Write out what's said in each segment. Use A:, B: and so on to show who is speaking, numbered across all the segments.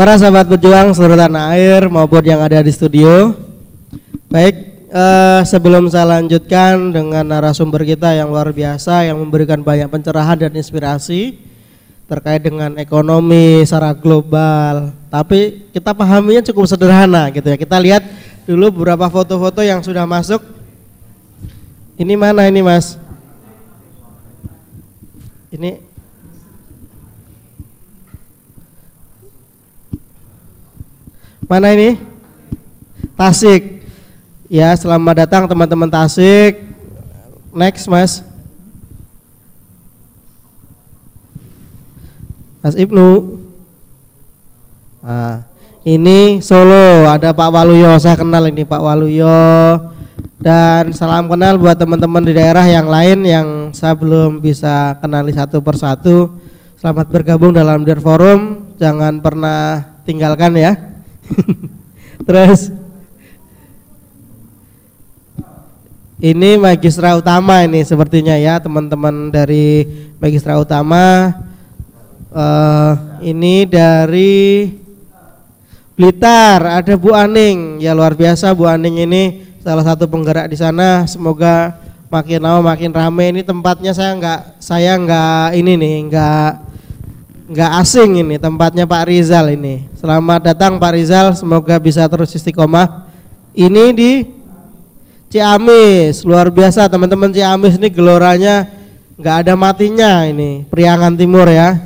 A: Para sahabat berjuang seluruh tanah air maupun yang ada di studio. Baik, sebelum saya lanjutkan dengan narasumber kita yang luar biasa yang memberikan banyak pencerahan dan inspirasi terkait dengan ekonomi secara global. Tapi kita pahaminya cukup sederhana gitu ya. Kita lihat dulu beberapa foto-foto yang sudah masuk. Ini mana ini Mas? Ini mana ini? Tasik. Ya, selamat datang teman-teman Tasik. Next, Mas. Mas Ibnu. Nah, ini Solo, ada Pak Waluyo. Saya kenal ini Pak Waluyo. Dan salam kenal buat teman-teman di daerah yang lain yang saya belum bisa kenali satu persatu. Selamat bergabung dalam Dear Forum. Jangan pernah tinggalkan ya. Terus ini Magistra Utama ini sepertinya ya teman-teman dari Magistra Utama. Ini dari Blitar ada Bu Aning ya, luar biasa Bu Aning ini salah satu penggerak di sana. Semoga makin lama makin rame. Ini tempatnya saya nggak ini nih nggak asing, ini tempatnya Pak Rizal ini. Selamat datang Pak Rizal, semoga bisa terus istiqomah. Ini di Ciamis, luar biasa teman-teman. Ciamis ini geloranya nggak ada matinya ini, Priangan Timur ya.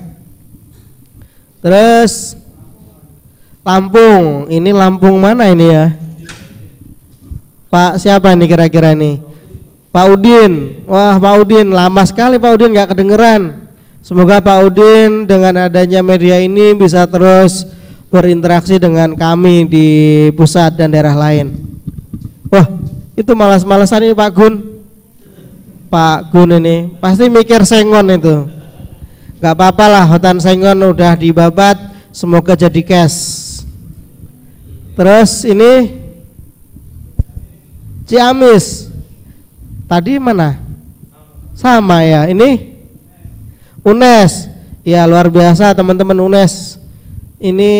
A: Terus Lampung, ini Lampung mana ini ya? Pak siapa ini kira-kira ini? Pak Udin. Wah Pak Udin, lama sekali Pak Udin nggak kedengeran. Semoga Pak Udin dengan adanya media ini bisa terus berinteraksi dengan kami di pusat dan daerah lain. Wah, itu malas-malasan ini Pak Gun. Pak Gun ini pasti mikir sengon itu. Gak apa-apa lah, hutan sengon udah dibabat, semoga jadi cash. Terus ini Ciamis. Tadi mana? Sama ya, ini UNES, ya luar biasa teman-teman UNES. Ini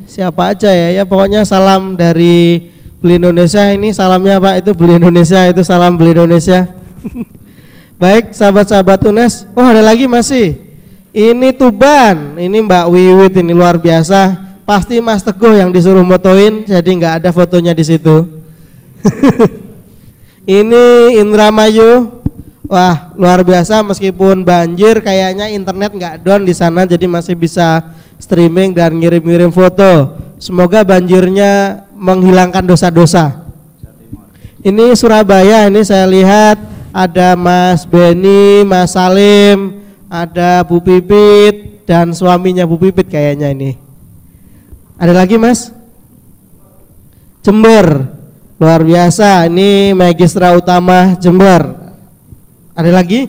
A: siapa aja ya pokoknya salam dari Beli Indonesia. Ini salamnya Pak, itu Beli Indonesia, itu salam Beli Indonesia. Baik sahabat-sahabat UNES. Oh ada lagi masih. Ini Tuban, ini Mbak Wiwit, ini luar biasa. Pasti Mas Teguh yang disuruh motoin, jadi nggak ada fotonya di situ. Ini Indramayu. Wah luar biasa, meskipun banjir kayaknya internet nggak down di sana, jadi masih bisa streaming dan ngirim-ngirim foto. Semoga banjirnya menghilangkan dosa-dosa. Ini Surabaya, ini saya lihat ada Mas Beni, Mas Salim, ada Bu Pipit dan suaminya Bu Pipit kayaknya ini. Ada lagi Mas? Jember, luar biasa, ini Magistra Utama Jember. Ada lagi?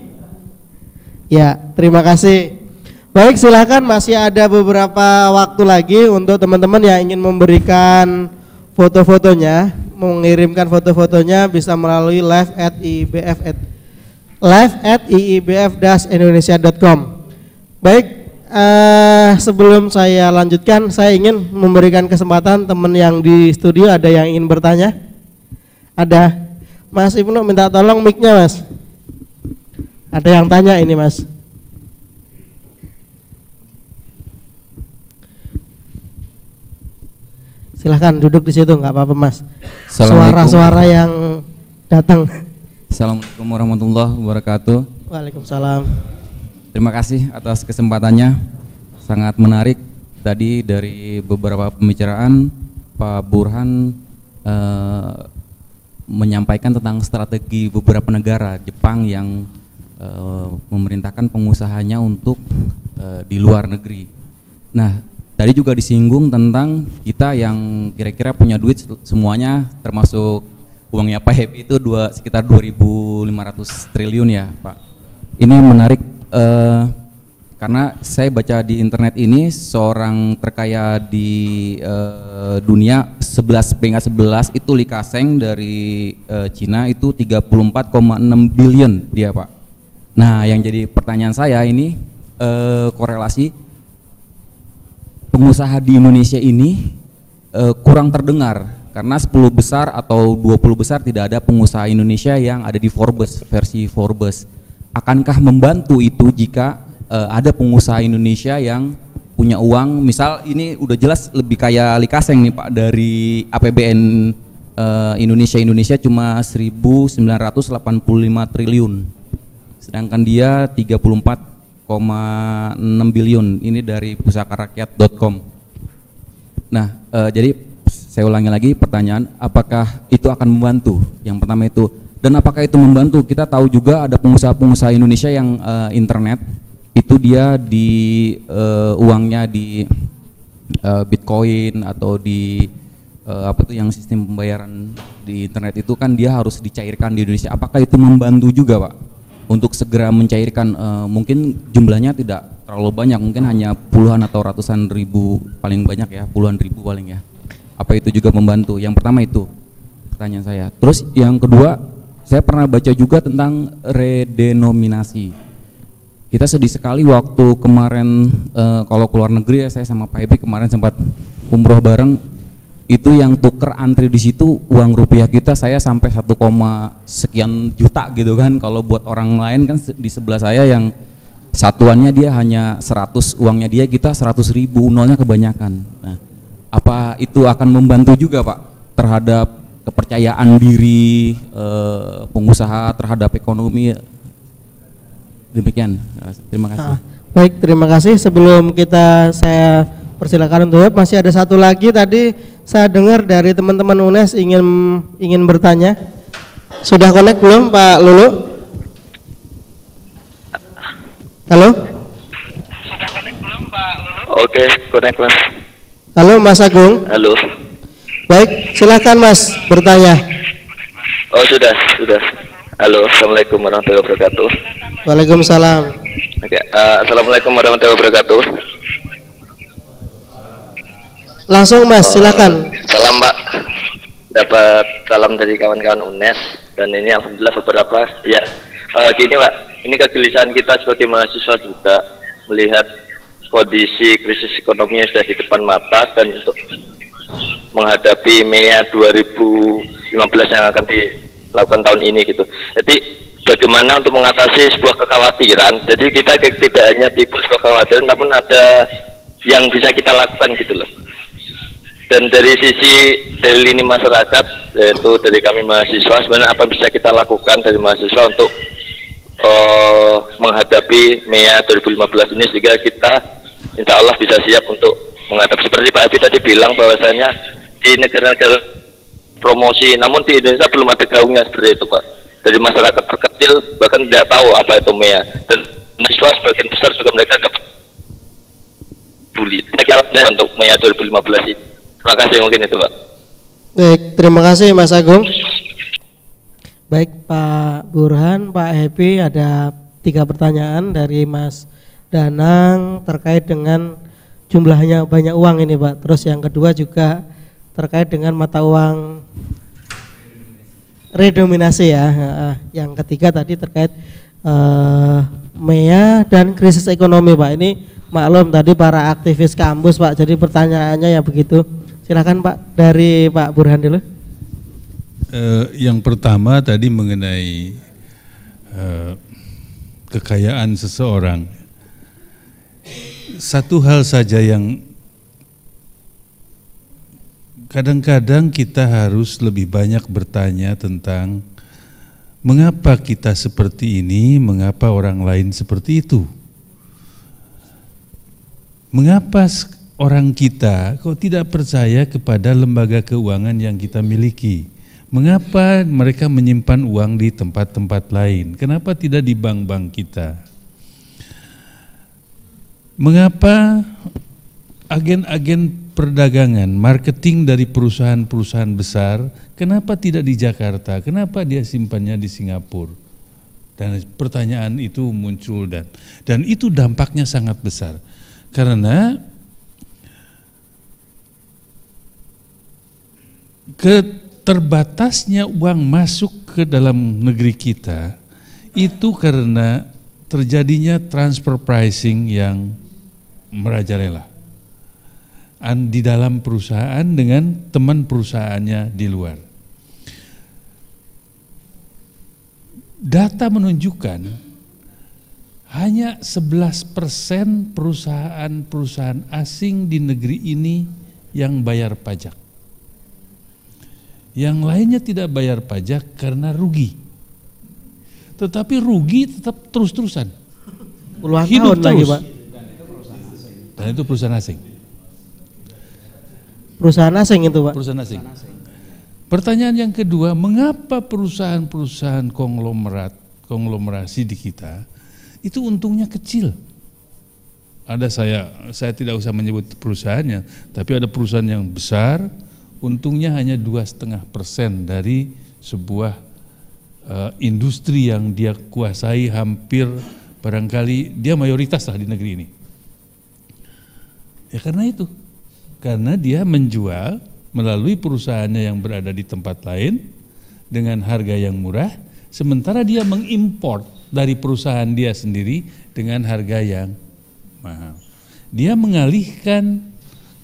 A: Ya, terima kasih. Baik, silakan, masih ada beberapa waktu lagi untuk teman-teman yang ingin memberikan foto-fotonya, mengirimkan foto-fotonya bisa melalui live@iibf-indonesia.com. Baik, sebelum saya lanjutkan, saya ingin memberikan kesempatan teman yang di studio, ada yang ingin bertanya? Ada? Mas Ibnu minta tolong mic-nya Mas. Ada yang tanya ini Mas. Silahkan duduk di situ, nggak apa-apa Mas. Suara-suara yang datang.
B: Assalamualaikum warahmatullahi wabarakatuh.
A: Waalaikumsalam.
B: Terima kasih atas kesempatannya, sangat menarik. Tadi dari beberapa pembicaraan Pak Burhan menyampaikan tentang strategi beberapa negara, Jepang yang memerintahkan pengusahanya untuk di luar negeri. Nah, tadi juga disinggung tentang kita yang kira-kira punya duit semuanya, termasuk uangnya Pak Happy itu sekitar 2.500 triliun ya Pak. Ini menarik karena saya baca di internet ini seorang terkaya di dunia 11 itu Li Ka-sheng dari Cina itu 34,6 billion dia Pak. Nah yang jadi pertanyaan saya ini korelasi pengusaha di Indonesia ini kurang terdengar karena 10 besar atau 20 besar tidak ada pengusaha Indonesia yang ada di Forbes, versi Forbes. Akankah membantu itu jika ada pengusaha Indonesia yang punya uang, misal ini udah jelas lebih kaya Likaseng nih Pak, dari APBN Indonesia cuma 1.985 triliun, sedangkan dia 34,6 billion, ini dari pusakarakyat.com. Nah, jadi saya ulangi lagi pertanyaan, apakah itu akan membantu? Yang pertama itu, dan apakah itu membantu? Kita tahu juga ada pengusaha-pengusaha Indonesia yang internet itu dia di uangnya di Bitcoin atau di apa tuh yang sistem pembayaran di internet itu kan dia harus dicairkan di Indonesia. Apakah itu membantu juga Pak untuk segera mencairkan? Mungkin jumlahnya tidak terlalu banyak, mungkin hanya puluhan atau ratusan ribu paling banyak ya, puluhan ribu paling ya. Apa itu juga membantu? Yang pertama itu pertanyaan saya. Terus yang kedua, saya pernah baca juga tentang redenominasi. Kita sedih sekali waktu kemarin kalau keluar negeri ya, saya sama Pak Ebi kemarin sempat umroh bareng, itu yang tuker antri di situ uang rupiah kita saya sampai 1, sekian juta gitu kan. Kalau buat orang lain kan di sebelah saya yang satuannya dia hanya 100, uangnya dia kita 100.000, nolnya kebanyakan. Nah, apa itu akan membantu juga Pak terhadap kepercayaan diri pengusaha terhadap ekonomi? Demikian, terima kasih.
A: Baik, terima kasih. Sebelum saya persilakan untuk jawab, masih ada satu lagi tadi saya dengar dari teman-teman UNES ingin bertanya. Sudah connect belum Pak Lulu? Halo?
C: Sudah connect belum Pak Lulu? Oke, connect Mas.
A: Halo Mas Agung.
C: Halo.
A: Baik, silakan Mas bertanya.
C: Oh sudah. Halo, assalamualaikum warahmatullahi wabarakatuh.
A: Waalaikumsalam.
C: Oke, assalamualaikum warahmatullahi wabarakatuh.
A: Langsung Mas, silakan.
C: Salam Pak. Dapat salam dari kawan-kawan UNES dan ini alhamdulillah beberapa. Ya, gini Pak, ini kegelisahan kita sebagai mahasiswa juga melihat kondisi krisis ekonomi yang sudah di depan mata, dan untuk menghadapi MEA 2015 yang akan dilakukan tahun ini gitu. Jadi bagaimana untuk mengatasi sebuah kekhawatiran? Jadi kita tidak hanya timbul sebuah kekhawatiran, namun ada yang bisa kita lakukan gitu loh. Dan dari lini masyarakat, yaitu dari kami mahasiswa, sebenarnya apa bisa kita lakukan dari mahasiswa untuk menghadapi MEA 2015 ini sehingga kita insya Allah bisa siap untuk menghadapi, seperti Pak Abi tadi bilang bahwasanya di negara-negara promosi, namun di Indonesia belum ada gaungnya seperti itu Pak. Dari masyarakat terkecil bahkan tidak tahu apa itu MEA, dan mahasiswa sebagian besar juga mereka peduli untuk MEA 2015 ini. Terima kasih, mungkin itu Pak.
A: Baik, terima kasih Mas Agung. Baik Pak Burhan, Pak Happy, ada 3 pertanyaan dari Mas Danang terkait dengan jumlahnya banyak uang ini Pak. Terus yang kedua juga terkait dengan mata uang redominasi ya. Yang ketiga tadi terkait MEA dan krisis ekonomi Pak. Ini maklum tadi para aktivis kampus Pak, jadi pertanyaannya ya begitu. Silakan Pak, dari Pak Burhan dulu.
D: Yang pertama tadi mengenai kekayaan seseorang. Satu hal saja yang kadang-kadang kita harus lebih banyak bertanya tentang mengapa kita seperti ini, mengapa orang lain seperti itu. Mengapa orang kita kok tidak percaya kepada lembaga keuangan yang kita miliki? Mengapa mereka menyimpan uang di tempat-tempat lain? Kenapa tidak di bank-bank kita? Mengapa agen-agen perdagangan, marketing dari perusahaan-perusahaan besar, kenapa tidak di Jakarta? Kenapa dia simpannya di Singapura? Dan pertanyaan itu muncul dan itu dampaknya sangat besar. Karena terbatasnya uang masuk ke dalam negeri kita itu karena terjadinya transfer pricing yang merajalela. di dalam perusahaan dengan teman perusahaannya di luar. Data menunjukkan hanya 11% perusahaan-perusahaan asing di negeri ini yang bayar pajak. Yang lainnya tidak bayar pajak karena rugi. Tetapi rugi tetap terus-terusan.
A: Puluhan
D: Hidup
A: tahun
D: terus.
A: lagi, Pak.
D: Dan itu perusahaan asing.
A: Perusahaan asing itu, Pak.
D: Perusahaan asing. Pertanyaan yang kedua, mengapa perusahaan-perusahaan konglomerasi di kita itu untungnya kecil? Ada saya tidak usah menyebut perusahaannya, tapi ada perusahaan yang besar, untungnya hanya 2,5% dari sebuah industri yang dia kuasai, hampir barangkali dia mayoritas lah di negeri ini. Ya karena itu, karena dia menjual melalui perusahaannya yang berada di tempat lain dengan harga yang murah, sementara dia mengimport dari perusahaan dia sendiri dengan harga yang mahal. Dia mengalihkan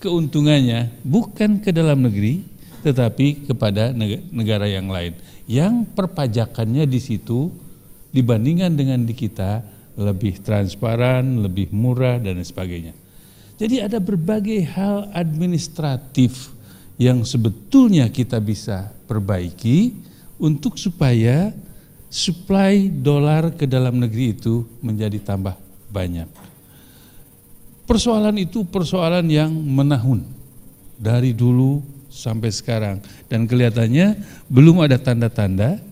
D: keuntungannya bukan ke dalam negeri, tetapi kepada negara yang lain, yang perpajakannya di situ dibandingkan dengan di kita lebih transparan, lebih murah dan sebagainya. Jadi ada berbagai hal administratif yang sebetulnya kita bisa perbaiki untuk supaya suplai dolar ke dalam negeri itu menjadi tambah banyak. Persoalan itu persoalan yang menahun dari dulu sampai sekarang dan kelihatannya belum ada tanda-tanda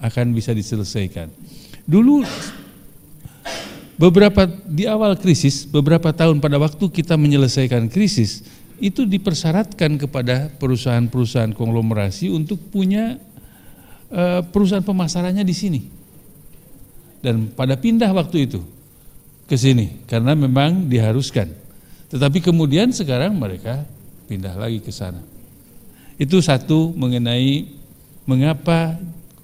D: akan bisa diselesaikan. Dulu di awal krisis, beberapa tahun pada waktu kita menyelesaikan krisis, itu dipersyaratkan kepada perusahaan-perusahaan konglomerasi untuk punya perusahaan pemasarannya di sini. Dan pada pindah waktu itu ke sini karena memang diharuskan. Tetapi kemudian sekarang mereka pindah lagi ke sana. Itu satu mengenai mengapa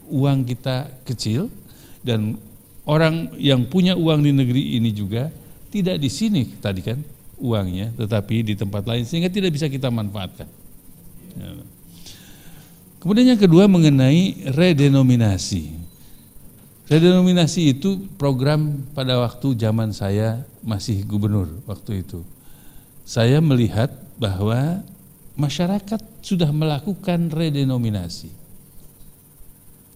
D: uang kita kecil dan orang yang punya uang di negeri ini juga tidak di sini tadi kan uangnya, tetapi di tempat lain sehingga tidak bisa kita manfaatkan. Kemudian yang kedua mengenai redenominasi. Redenominasi itu program pada waktu zaman saya masih gubernur waktu itu. Saya melihat bahwa masyarakat sudah melakukan redenominasi.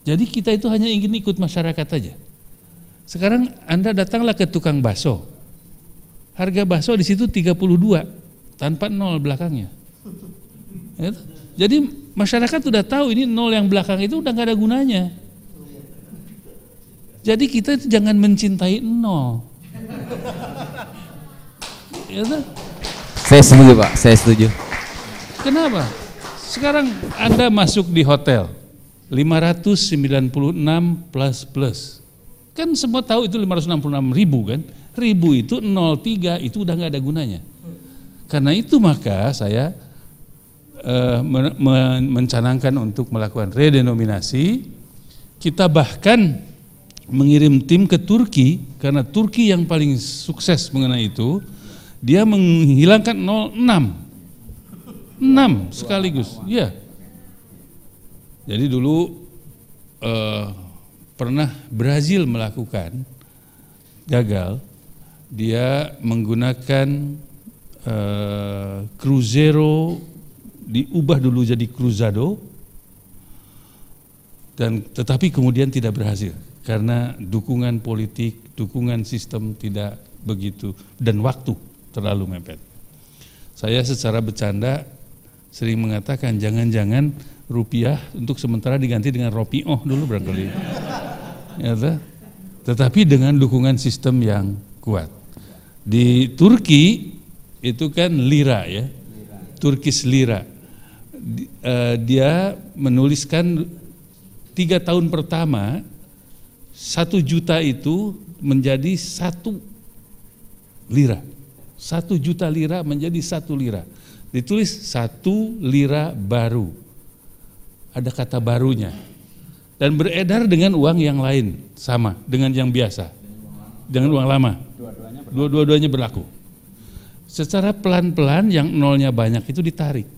D: Jadi kita itu hanya ingin ikut masyarakat saja. Sekarang Anda datanglah ke tukang bakso. Harga bakso di situ 32 tanpa nol belakangnya. Jadi masyarakat sudah tahu ini nol yang belakang itu udah gak ada gunanya. Jadi kita jangan mencintai nol.
B: Saya setuju Pak, saya setuju.
D: Kenapa? Sekarang Anda masuk di hotel 596 plus. Kan semua tahu itu 566 ribu kan, ribu itu 03 itu udah nggak ada gunanya. Karena itu maka saya mencanangkan untuk melakukan redenominasi. Kita bahkan mengirim tim ke Turki karena Turki yang paling sukses mengenai itu, dia menghilangkan 6 sekaligus, ya. Jadi dulu pernah Brazil melakukan, gagal, dia menggunakan Cruzeiro diubah dulu jadi Cruzado, dan tetapi kemudian tidak berhasil karena dukungan politik, dukungan sistem tidak begitu dan waktu terlalu mepet. Saya secara bercanda sering mengatakan jangan-jangan rupiah untuk sementara diganti dengan ropiah dulu barangkali. Ya, tetapi dengan dukungan sistem yang kuat. Di Turki itu kan lira ya, Turkish lira. Dia menuliskan 3 tahun pertama 1 juta itu menjadi 1 lira. 1 juta lira menjadi 1 lira. Ditulis 1 lira baru. Ada kata barunya. Dan beredar dengan uang yang lain, sama dengan yang biasa, dengan uang lama. Dua-duanya berlaku. Secara pelan-pelan yang nolnya banyak itu ditarik.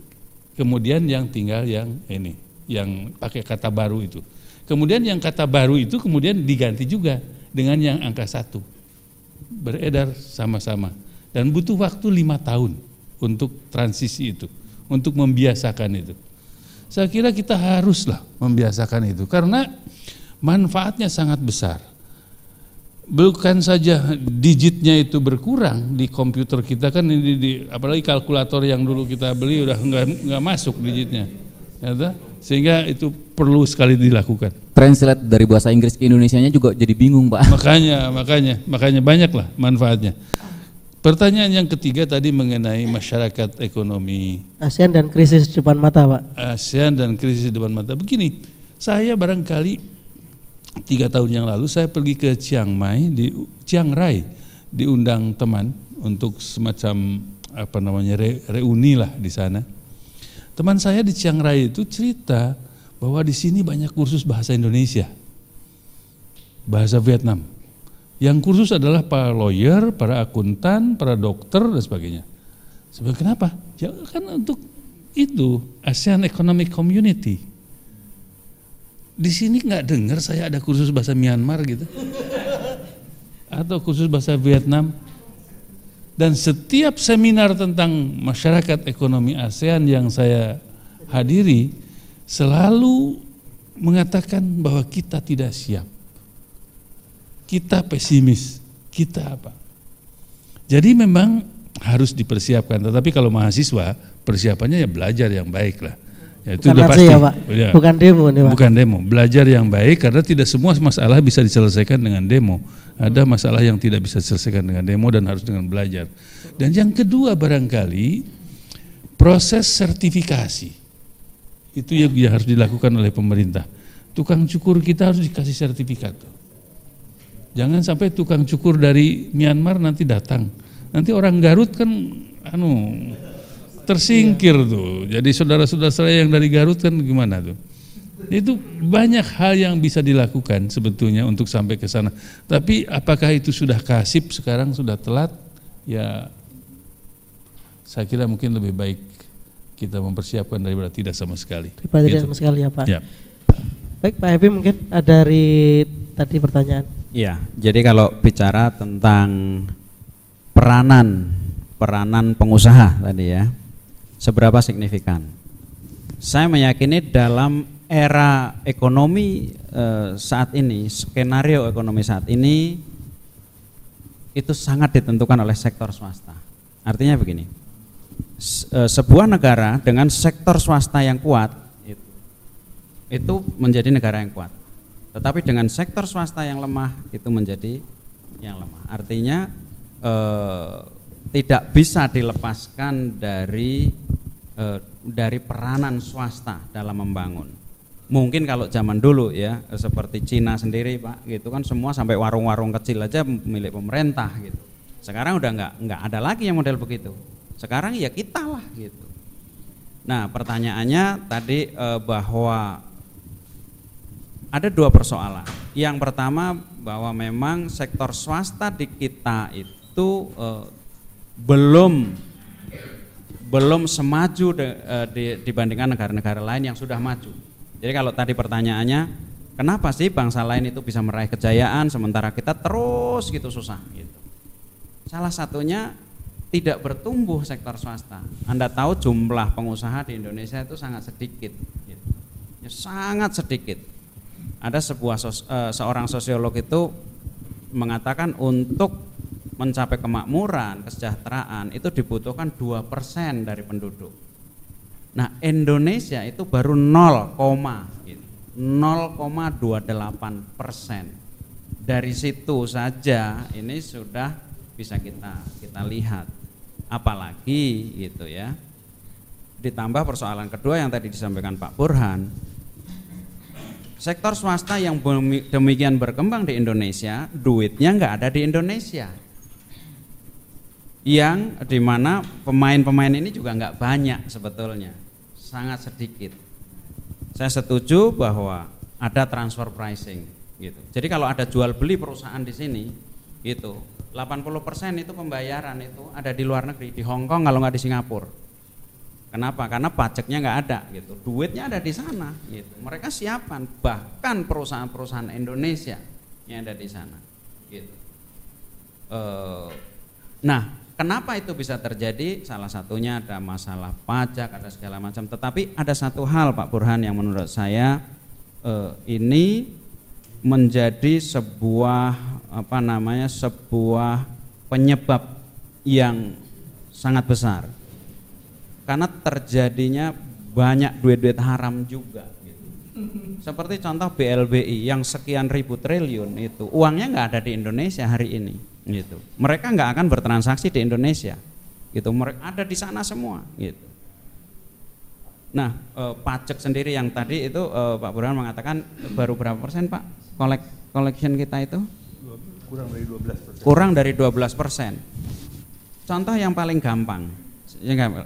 D: Kemudian yang tinggal yang ini, yang pakai kata baru itu. Kemudian yang kata baru itu kemudian diganti juga dengan yang angka 1. Beredar sama-sama. Dan butuh waktu 5 tahun untuk transisi itu, untuk membiasakan itu. Saya kira kita haruslah membiasakan itu karena manfaatnya sangat besar. Bukan saja digitnya itu berkurang di komputer kita kan, apalagi kalkulator yang dulu kita beli udah nggak masuk digitnya, ya, sehingga itu perlu sekali dilakukan.
B: Translate dari bahasa Inggris ke Indonesianya juga jadi bingung, Pak.
D: Makanya banyaklah manfaatnya. Pertanyaan yang ketiga tadi mengenai masyarakat ekonomi
A: ASEAN dan krisis depan mata, Pak.
D: ASEAN dan krisis depan mata. Begini, saya barangkali 3 tahun yang lalu saya pergi ke Chiang Rai, diundang teman untuk semacam reuni lah di sana. Teman saya di Chiang Rai itu cerita bahwa di sini banyak kursus bahasa Indonesia, bahasa Vietnam. Yang kursus adalah para lawyer, para akuntan, para dokter dan sebagainya. Sebab kenapa? Ya kan untuk itu ASEAN Economic Community. Di sini nggak dengar saya ada kursus bahasa Myanmar gitu, atau kursus bahasa Vietnam. Dan setiap seminar tentang masyarakat ekonomi ASEAN yang saya hadiri selalu mengatakan bahwa kita tidak siap, kita pesimis, kita apa. Jadi memang harus dipersiapkan. Tetapi kalau mahasiswa persiapannya ya belajar yang baik lah. Ya, itu udah pasti.
A: Ya, Pak.
D: Ya.
A: Bukan demo nih, Pak.
D: Bukan demo, belajar yang baik karena tidak semua masalah bisa diselesaikan dengan demo. Ada masalah yang tidak bisa diselesaikan dengan demo dan harus dengan belajar. Dan yang kedua barangkali proses sertifikasi. Itu yang harus dilakukan oleh pemerintah. Tukang cukur kita harus dikasih sertifikat. Jangan sampai tukang cukur dari Myanmar nanti datang. Nanti orang Garut kan tersingkir tuh. Jadi saudara-saudara saya yang dari Garut kan gimana tuh? Itu banyak hal yang bisa dilakukan sebetulnya untuk sampai ke sana. Tapi apakah itu sudah kasib sekarang, sudah telat? Ya saya kira mungkin lebih baik kita mempersiapkan daripada tidak sama sekali.
A: Daripada tidak sama sekali ya, Pak.
D: Ya.
A: Baik, Pak Happy, mungkin ada dari tadi pertanyaan.
E: Iya, jadi kalau bicara tentang peranan pengusaha tadi ya, seberapa signifikan? Saya meyakini dalam era ekonomi saat ini, skenario ekonomi saat ini itu sangat ditentukan oleh sektor swasta. Artinya begini, sebuah negara dengan sektor swasta yang kuat itu menjadi negara yang kuat. Tetapi dengan sektor swasta yang lemah itu menjadi yang lemah. Artinya tidak bisa dilepaskan dari peranan swasta dalam membangun. Mungkin kalau zaman dulu ya seperti Cina sendiri, Pak, gitu kan semua sampai warung-warung kecil aja milik pemerintah gitu. Sekarang udah nggak ada lagi yang model begitu. Sekarang ya kita lah gitu. Nah pertanyaannya tadi bahwa ada 2 persoalan. Yang pertama bahwa memang sektor swasta di kita itu belum semaju dibandingkan negara-negara lain yang sudah maju. Jadi kalau tadi pertanyaannya, kenapa sih bangsa lain itu bisa meraih kejayaan sementara kita terus gitu susah gitu. Salah satunya tidak bertumbuh sektor swasta. Anda tahu jumlah pengusaha di Indonesia itu sangat sedikit gitu. Ya, sangat sedikit. Ada seorang sosiolog itu mengatakan untuk mencapai kemakmuran, kesejahteraan itu dibutuhkan 2% dari penduduk. Nah Indonesia itu baru 0,28%. Dari situ saja ini sudah bisa kita lihat. Apalagi gitu ya. Ditambah persoalan kedua yang tadi disampaikan Pak Burhan. Sektor swasta yang demikian berkembang di Indonesia, duitnya nggak ada di Indonesia. Yang dimana pemain-pemain ini juga nggak banyak sebetulnya, sangat sedikit. Saya setuju bahwa ada transfer pricing gitu. Jadi kalau ada jual beli perusahaan di sini, Itu 80% itu pembayaran itu ada di luar negeri, di Hong Kong kalau nggak di Singapura. Kenapa? Karena pajaknya nggak ada gitu, duitnya ada di sana gitu. Mereka siapkan, bahkan perusahaan-perusahaan Indonesia yang ada di sana gitu. Nah, kenapa itu bisa terjadi? Salah satunya ada masalah pajak, ada segala macam. Tetapi ada satu hal Pak Burhan yang menurut saya ini menjadi sebuah sebuah penyebab yang sangat besar. Karena terjadinya banyak duit-duit haram juga gitu. Seperti contoh BLBI yang sekian ribu triliun itu uangnya nggak ada di Indonesia hari ini gitu. Mereka nggak akan bertransaksi di Indonesia gitu. Mereka ada di sana semua gitu. Nah, pajak sendiri yang tadi itu Pak Burhan mengatakan baru berapa persen Pak collection kita itu?
D: Kurang dari 12%.
E: Kurang dari 12%. Contoh yang paling gampang.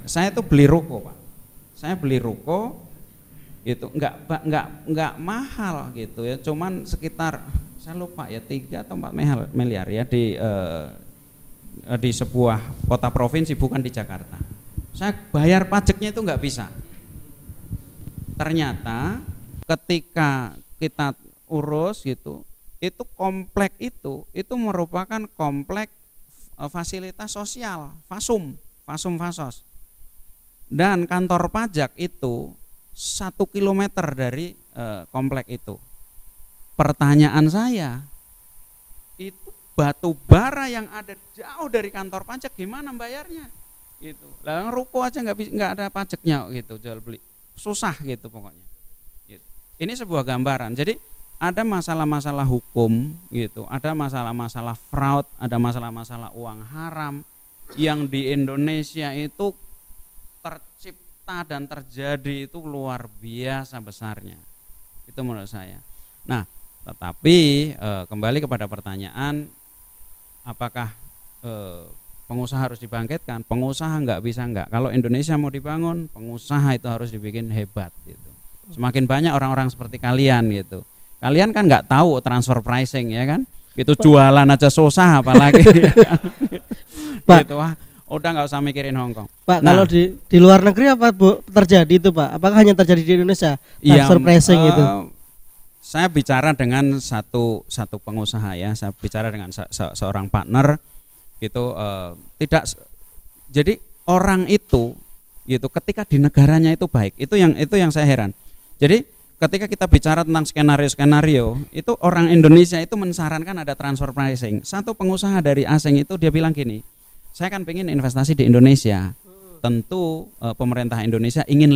E: Saya itu beli ruko Pak. Saya beli ruko itu enggak mahal gitu ya, cuman sekitar saya lupa ya 3 atau 4 miliar ya di sebuah kota provinsi, bukan di Jakarta. Saya bayar pajaknya itu enggak bisa. Ternyata ketika kita urus gitu, itu komplek itu merupakan komplek fasilitas sosial, Fasum Fasos, dan kantor pajak itu 1 kilometer dari komplek itu. Pertanyaan saya, itu batu bara yang ada jauh dari kantor pajak gimana bayarnya? Gitu. Lah ruko aja nggak ada pajaknya gitu, jual beli susah gitu pokoknya. Gitu. Ini sebuah gambaran. Jadi ada masalah-masalah hukum gitu, ada masalah-masalah fraud, ada masalah-masalah uang haram yang di Indonesia itu tercipta dan terjadi itu luar biasa besarnya. Itu menurut saya. Nah, tetapi kembali kepada pertanyaan, apakah pengusaha harus dibangkitkan? Pengusaha nggak bisa nggak. Kalau Indonesia mau dibangun, pengusaha itu harus dibikin hebat gitu. Semakin banyak orang-orang seperti kalian gitu. Kalian kan nggak tahu transfer pricing ya kan? Itu jualan aja susah apalagi.
A: Pak,
E: gitu, wah, udah nggak usah mikirin Hong Kong.
A: Pak, kalau di luar negeri apa terjadi itu Pak? Apakah hanya terjadi di Indonesia? Transfer pricing itu?
E: Saya bicara dengan satu pengusaha ya, saya bicara dengan seorang partner gitu. Tidak, jadi orang itu gitu ketika di negaranya itu baik, itu yang saya heran. Jadi ketika kita bicara tentang skenario itu orang Indonesia itu mensarankan ada transfer pricing. Satu pengusaha dari asing itu dia bilang gini, saya kan pengen investasi di Indonesia. Tentu pemerintah Indonesia ingin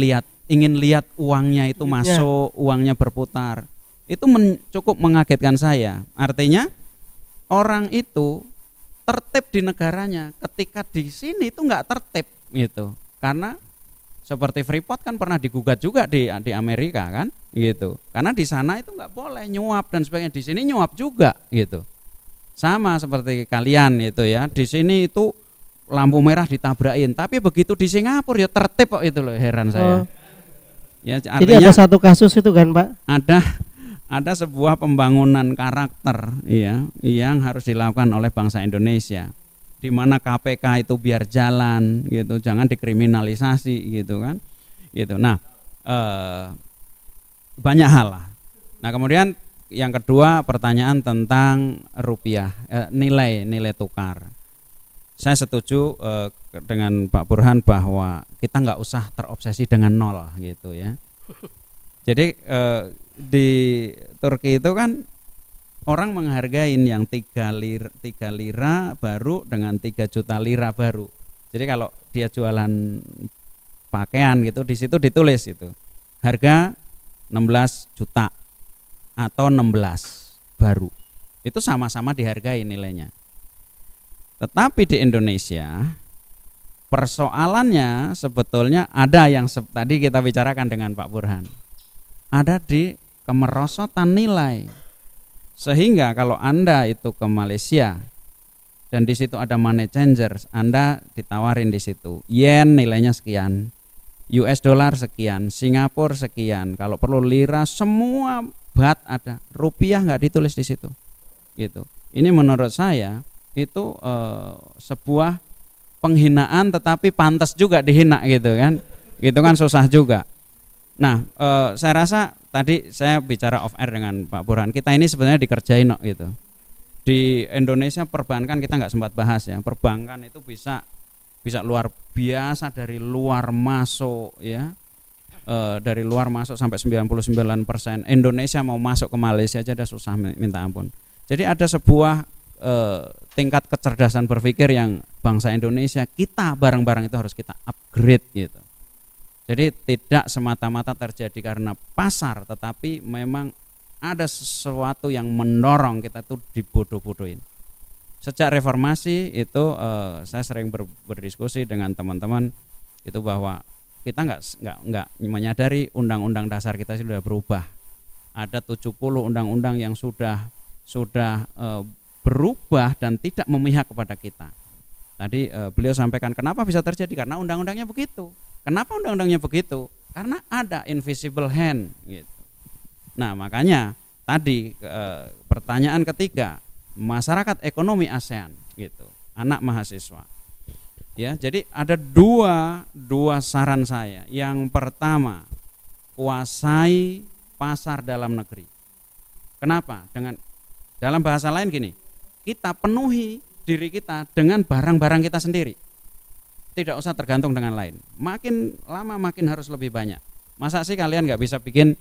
E: lihat uangnya itu masuk, uangnya berputar. Itu cukup mengagetkan saya. Artinya orang itu tertib di negaranya, ketika di sini itu nggak tertib gitu. Karena seperti Freeport kan pernah digugat juga di Amerika kan gitu. Karena di sana itu nggak boleh nyuap dan sebagainya, di sini nyuap juga gitu. Sama seperti kalian itu ya, di sini itu lampu merah ditabrakin, tapi begitu di Singapura ya tertib kok, itu loh heran saya. Ya, artinya,
A: jadi ada satu kasus itu kan Pak?
E: Ada sebuah pembangunan karakter ya yang harus dilakukan oleh bangsa Indonesia, di mana KPK itu biar jalan gitu, jangan dikriminalisasi gitu kan. Gitu. Nah, banyak hal lah. Nah, kemudian yang kedua pertanyaan tentang rupiah, nilai tukar. Saya setuju dengan Pak Burhan bahwa kita nggak usah terobsesi dengan nol gitu ya. Jadi di Turki itu kan orang menghargai yang 3 lira baru dengan 3 juta lira baru. Jadi kalau dia jualan pakaian gitu, di situ ditulis itu harga 16 juta atau 16 baru. Itu sama-sama dihargai nilainya. Tetapi di Indonesia persoalannya sebetulnya ada yang tadi kita bicarakan dengan Pak Burhan. Ada di kemerosotan nilai. Sehingga kalau Anda itu ke Malaysia dan di situ ada money changer, Anda ditawarin di situ. Yen nilainya sekian, US dollar sekian, Singapura sekian, kalau perlu lira, semua baht ada. Rupiah nggak ditulis di situ. Gitu. Ini menurut saya itu sebuah penghinaan, tetapi pantas juga dihina gitu kan. Gitu kan susah juga. Nah, saya rasa tadi saya bicara off air dengan Pak Burhan, kita ini sebenarnya dikerjain gitu. Di Indonesia perbankan kita nggak sempat bahas ya. Perbankan itu bisa luar biasa, dari luar masuk ya. Dari luar masuk sampai 99%. Indonesia mau masuk ke Malaysia aja udah susah minta ampun. Jadi ada sebuah tingkat kecerdasan berpikir yang bangsa Indonesia, kita barang-barang itu harus kita upgrade gitu. Jadi tidak semata-mata terjadi karena pasar, tetapi memang ada sesuatu yang mendorong kita tuh dibodoh-bodohin. Sejak reformasi itu saya sering berdiskusi dengan teman-teman itu bahwa kita nggak menyadari undang-undang dasar kita sudah berubah. Ada 70 undang-undang yang sudah berubah dan tidak memihak kepada kita. Tadi beliau sampaikan kenapa bisa terjadi, karena undang-undangnya begitu. Kenapa undang-undangnya begitu? Karena ada invisible hand gitu. Nah, makanya tadi pertanyaan ketiga, masyarakat ekonomi ASEAN gitu, anak mahasiswa. Ya, jadi ada dua saran saya. Yang pertama, kuasai pasar dalam negeri. Kenapa? Dalam bahasa lain gini, kita penuhi diri kita dengan barang-barang kita sendiri. Tidak usah tergantung dengan lain. Makin lama makin harus lebih banyak. Masa sih kalian nggak bisa bikin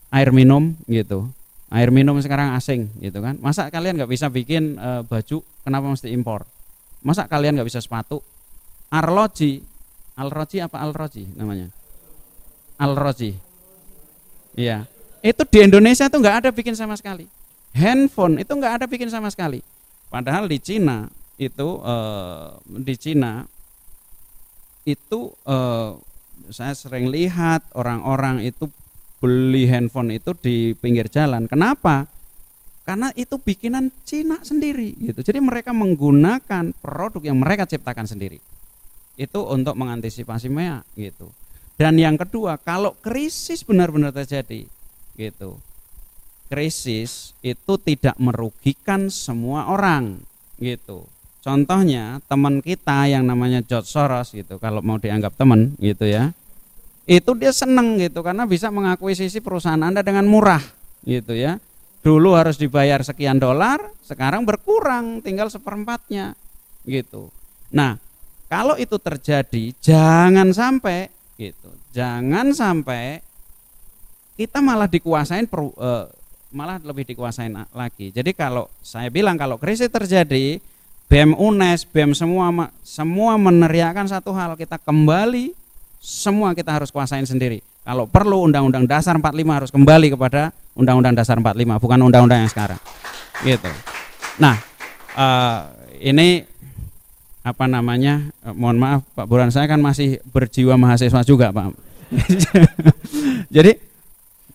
E: air minum gitu? Air minum sekarang asing gitu kan? Masa kalian nggak bisa bikin baju? Kenapa mesti impor? Masa kalian nggak bisa sepatu? Alroji apa Alroji namanya? Alroji. Iya. Itu di Indonesia tuh nggak ada bikin sama sekali. Handphone itu nggak ada bikin sama sekali. Padahal di Cina itu saya sering lihat orang-orang itu beli handphone itu di pinggir jalan. Kenapa? Karena itu bikinan Cina sendiri gitu. Jadi mereka menggunakan produk yang mereka ciptakan sendiri. Itu untuk mengantisipasi MEA gitu. Dan yang kedua, kalau krisis benar-benar terjadi gitu. Krisis itu tidak merugikan semua orang gitu. Contohnya teman kita yang namanya George Soros gitu, kalau mau dianggap teman gitu ya, itu dia seneng gitu karena bisa mengakuisisi perusahaan Anda dengan murah gitu ya. Dulu harus dibayar sekian dolar, sekarang berkurang tinggal 1/4-nya gitu. Nah, kalau itu terjadi jangan sampai gitu, jangan sampai kita malah dikuasain malah lebih dikuasain lagi. Jadi kalau saya bilang kalau krisis terjadi, BEM UNES, BEM semua meneriakkan satu hal, kita kembali semua kita harus kuasain sendiri. Kalau perlu Undang-Undang Dasar 45 harus kembali kepada Undang-Undang Dasar 45, bukan undang-undang yang sekarang. Gitu. Nah, ini apa namanya? Mohon maaf Pak Burhan, saya kan masih berjiwa mahasiswa juga, Pak. Jadi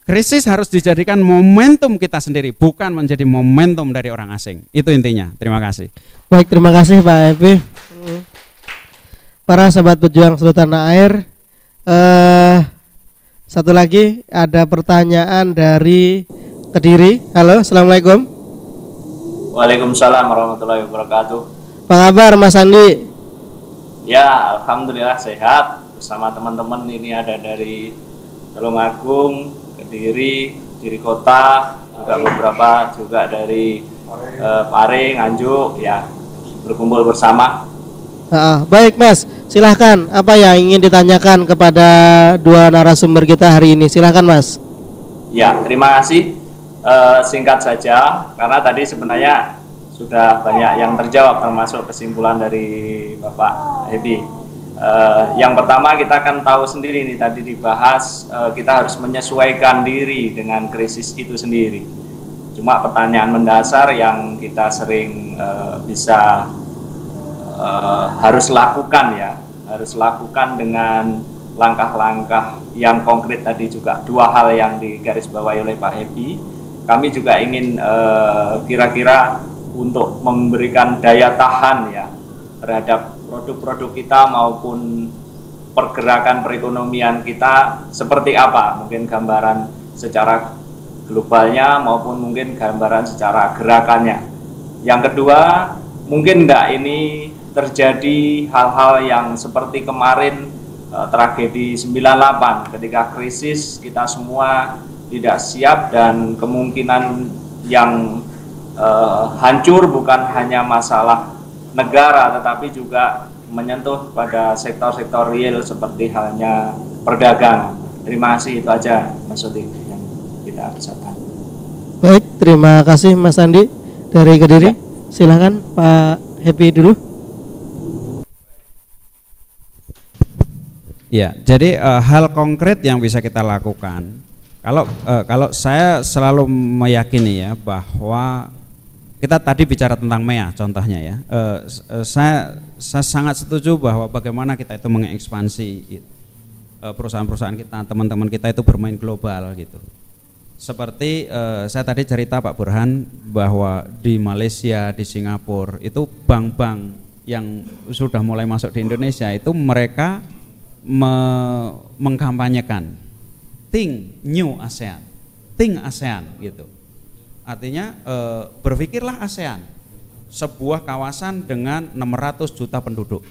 E: krisis harus dijadikan momentum kita sendiri, bukan menjadi momentum dari orang asing. Itu intinya. Terima kasih.
A: Baik, terima kasih Pak Epi. Para sahabat pejuang seluruh tanah air, satu lagi ada pertanyaan dari Kediri. Halo, assalamualaikum.
F: Waalaikumsalam warahmatullahi wabarakatuh.
A: Apa kabar Mas Andi?
F: Ya, alhamdulillah sehat. Bersama teman-teman ini ada dari Tulungagung, Kediri Kota, juga beberapa juga dari Pare, Nganjuk, ya berkumpul bersama.
A: Baik Mas, silahkan apa yang ingin ditanyakan kepada dua narasumber kita hari ini, silahkan Mas.
F: Ya, terima kasih. Singkat saja, karena tadi sebenarnya sudah banyak yang terjawab termasuk kesimpulan dari Bapak Epi. Yang pertama kita akan tahu sendiri nih, tadi dibahas kita harus menyesuaikan diri dengan krisis itu sendiri. Cuma pertanyaan mendasar yang kita sering harus lakukan ya, harus lakukan dengan langkah-langkah yang konkret tadi juga. Dua hal yang digarisbawahi oleh Pak Epi. Kami juga ingin kira-kira untuk memberikan daya tahan ya terhadap produk-produk kita maupun pergerakan perekonomian kita seperti apa, mungkin gambaran secara globalnya maupun mungkin gambaran secara gerakannya. Yang kedua, mungkin enggak ini terjadi hal-hal yang seperti kemarin tragedi 98 ketika krisis kita semua tidak siap dan kemungkinan yang hancur bukan hanya masalah negara tetapi juga menyentuh pada sektor-sektor real seperti halnya perdagangan. Terima kasih, itu aja Mas Udi yang kita bisa tahu.
A: Baik, terima kasih Mas Andi dari Kediri. Silakan Pak Happy dulu.
E: Ya, jadi hal konkret yang bisa kita lakukan. Kalau saya selalu meyakini ya bahwa kita tadi bicara tentang MEA contohnya ya. Saya sangat setuju bahwa bagaimana kita itu mengekspansi perusahaan-perusahaan kita, teman-teman kita itu bermain global gitu. Seperti saya tadi cerita Pak Burhan bahwa di Malaysia, di Singapura itu bank-bank yang sudah mulai masuk di Indonesia itu mereka mengkampanyekan Think New ASEAN, Think ASEAN gitu. Artinya berpikirlah ASEAN, sebuah kawasan dengan 600 juta penduduk,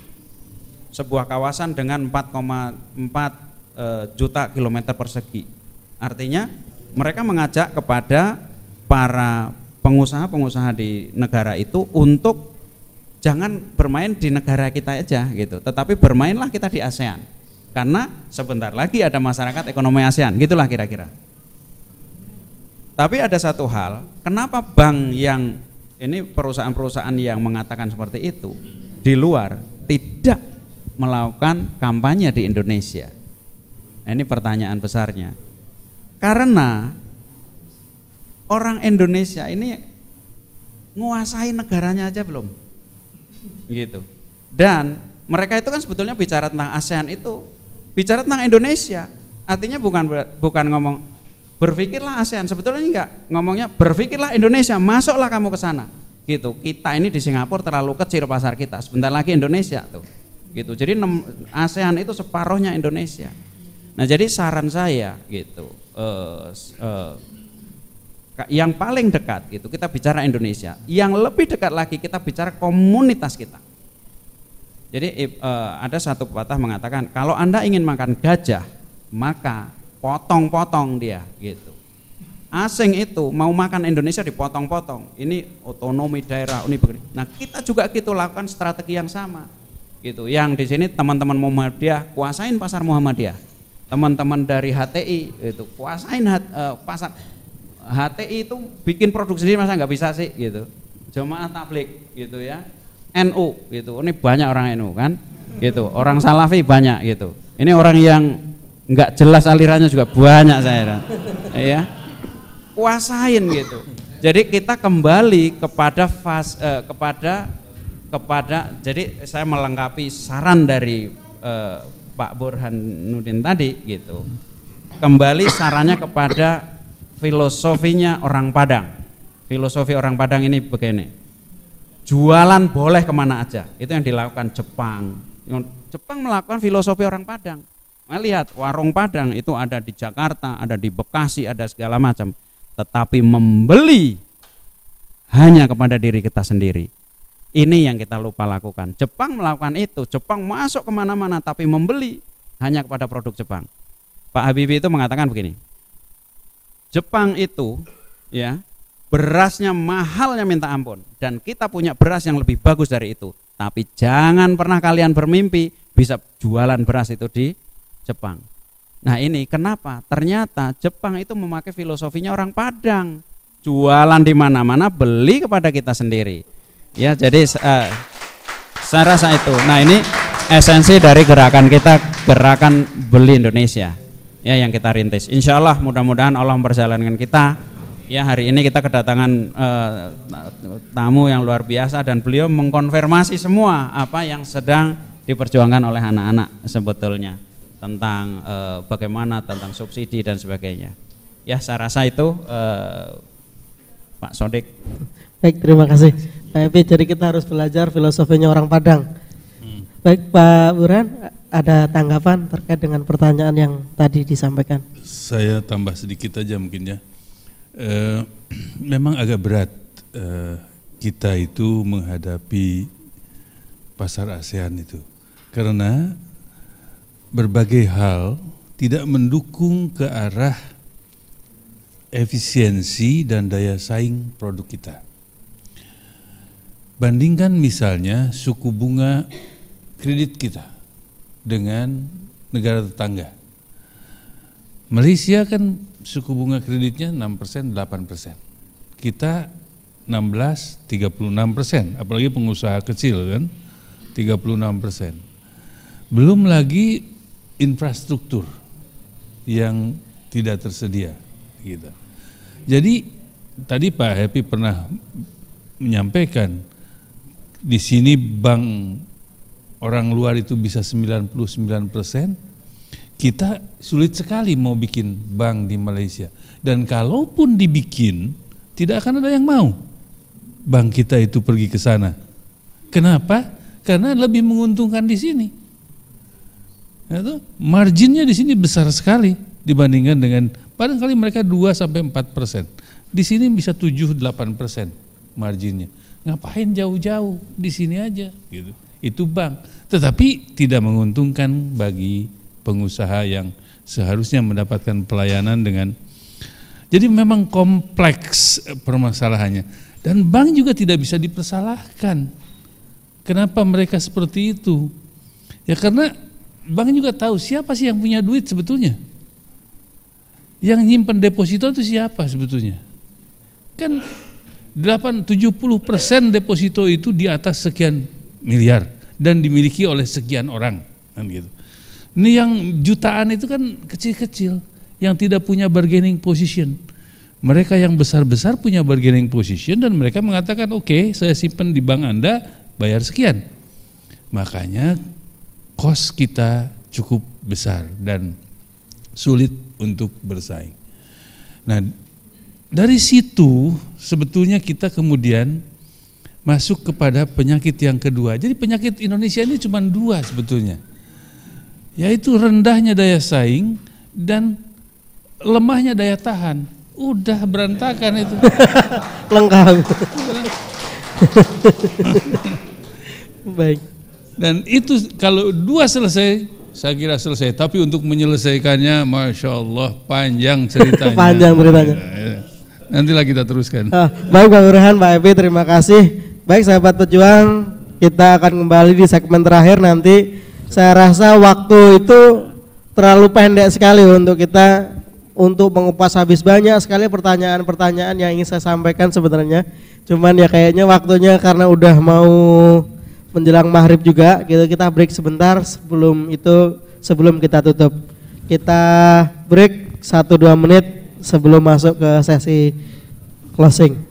E: sebuah kawasan dengan 4,4 juta kilometer persegi. Artinya mereka mengajak kepada para pengusaha-pengusaha di negara itu untuk jangan bermain di negara kita aja gitu, tetapi bermainlah kita di ASEAN. Karena sebentar lagi ada masyarakat ekonomi ASEAN, gitulah kira-kira. Tapi ada satu hal, kenapa bank yang ini perusahaan-perusahaan yang mengatakan seperti itu di luar tidak melakukan kampanye di Indonesia? Nah, ini pertanyaan besarnya. Karena orang Indonesia ini nguasai negaranya aja belum, gitu. Dan mereka itu kan sebetulnya bicara tentang ASEAN itu bicara tentang Indonesia. Artinya bukan ngomong berpikirlah ASEAN, sebetulnya enggak, ngomongnya berpikirlah Indonesia, masuklah kamu ke sana. Gitu. Kita ini di Singapura terlalu kecil pasar kita, sebentar lagi Indonesia tuh. Gitu. Jadi ASEAN itu separuhnya Indonesia. Nah, jadi saran saya gitu, yang paling dekat gitu kita bicara Indonesia, yang lebih dekat lagi kita bicara komunitas kita. Jadi ada satu pepatah mengatakan kalau Anda ingin makan gajah maka potong-potong dia gitu. Asing itu mau makan Indonesia dipotong-potong. Ini otonomi daerah, ini begini. Nah, kita juga gitu lakukan strategi yang sama gitu. Yang di sini teman-teman Muhammadiyah kuasain pasar Muhammadiyah. Teman-teman dari HTI itu kuasain pasar. HTI itu bikin produk sendiri, masa nggak bisa sih gitu. Jemaah tabligh gitu ya, NU gitu, ini banyak orang NU kan gitu, orang Salafi banyak gitu. Ini orang yang nggak jelas alirannya juga banyak saya ya, kuasain gitu. Jadi kita kembali kepada jadi saya melengkapi saran dari Pak Burhanuddin tadi gitu. Kembali sarannya kepada filosofinya orang Padang. Filosofi orang Padang ini begini, jualan boleh kemana aja, itu yang dilakukan Jepang. Jepang melakukan filosofi orang Padang. Nah, lihat warung Padang itu ada di Jakarta, ada di Bekasi, ada segala macam. Tetapi membeli hanya kepada diri kita sendiri. Ini yang kita lupa lakukan. Jepang melakukan itu, Jepang masuk kemana-mana tapi membeli hanya kepada produk Jepang. Pak Habibie itu mengatakan begini, Jepang itu ya berasnya mahalnya minta ampun dan kita punya beras yang lebih bagus dari itu. Tapi jangan pernah kalian bermimpi bisa jualan beras itu di Jepang. Nah, ini kenapa? Ternyata Jepang itu memakai filosofinya orang Padang. Jualan di mana-mana, beli kepada kita sendiri. Ya, jadi saya rasa itu. Nah, ini esensi dari gerakan kita, gerakan Beli Indonesia. Ya, yang kita rintis. Insya Allah mudah-mudahan Allah memperjalankan kita. Ya, hari ini kita kedatangan tamu yang luar biasa dan beliau mengkonfirmasi semua apa yang sedang diperjuangkan oleh anak-anak sebetulnya tentang bagaimana tentang subsidi dan sebagainya. Ya, saya rasa itu Pak Sodik.
A: Baik, terima kasih Pak Epi. Jadi kita harus belajar filosofinya orang Padang. Baik, Pak Burhan, ada tanggapan terkait dengan pertanyaan yang tadi disampaikan?
D: Saya tambah sedikit aja mungkin ya. Memang agak berat kita itu menghadapi pasar ASEAN itu, karena berbagai hal tidak mendukung ke arah efisiensi dan daya saing produk kita. Bandingkan misalnya suku bunga kredit kita dengan negara tetangga. Malaysia kan suku bunga kreditnya 6%, 8%. Kita 16, 36%, apalagi pengusaha kecil kan, 36%. Belum lagi infrastruktur yang tidak tersedia gitu. Jadi tadi Pak Happy pernah menyampaikan di sini bank orang luar itu bisa 99%, kita sulit sekali mau bikin bank di Malaysia. Dan kalaupun dibikin, tidak akan ada yang mau bank kita itu pergi ke sana. Kenapa? Karena lebih menguntungkan di sini. Marginnya di sini besar sekali dibandingkan dengan barangkali mereka 2-4%. Di sini bisa 7-8% marginnya. Ngapain jauh-jauh, di sini aja gitu. Itu bank, tetapi tidak menguntungkan bagi pengusaha yang seharusnya mendapatkan pelayanan dengan. Jadi memang kompleks permasalahannya, dan bank juga tidak bisa dipersalahkan. Kenapa mereka seperti itu? Ya karena bank juga tahu siapa sih yang punya duit sebetulnya. Yang nyimpen deposito itu siapa sebetulnya? Kan 70% deposito itu di atas sekian miliar dan dimiliki oleh sekian orang kan gitu. Ini yang jutaan itu kan kecil-kecil yang tidak punya bargaining position. Mereka yang besar-besar punya bargaining position dan mereka mengatakan oke, saya simpan di bank Anda bayar sekian. Makanya kos kita cukup besar dan sulit untuk bersaing. Nah, dari situ sebetulnya kita kemudian masuk kepada penyakit yang kedua. Jadi penyakit Indonesia ini cuma dua sebetulnya, yaitu rendahnya daya saing dan lemahnya daya tahan. Udah berantakan itu.
A: Lengkap. Baik.
D: Dan itu kalau dua selesai, saya kira selesai. Tapi untuk menyelesaikannya, Masya Allah, panjang ceritanya.
A: Panjang ceritanya.
D: Nantilah kita teruskan.
A: Baik Bang Burhan, Pak Epi, terima kasih. Baik sahabat pejuang, kita akan kembali di segmen terakhir nanti. Saya rasa waktu itu terlalu pendek sekali untuk kita untuk mengupas habis banyak sekali pertanyaan-pertanyaan yang ingin saya sampaikan sebenarnya. Cuman ya kayaknya waktunya karena udah mau menjelang maghrib juga gitu, kita break sebentar sebelum kita tutup. Kita break 1-2 menit sebelum masuk ke sesi closing.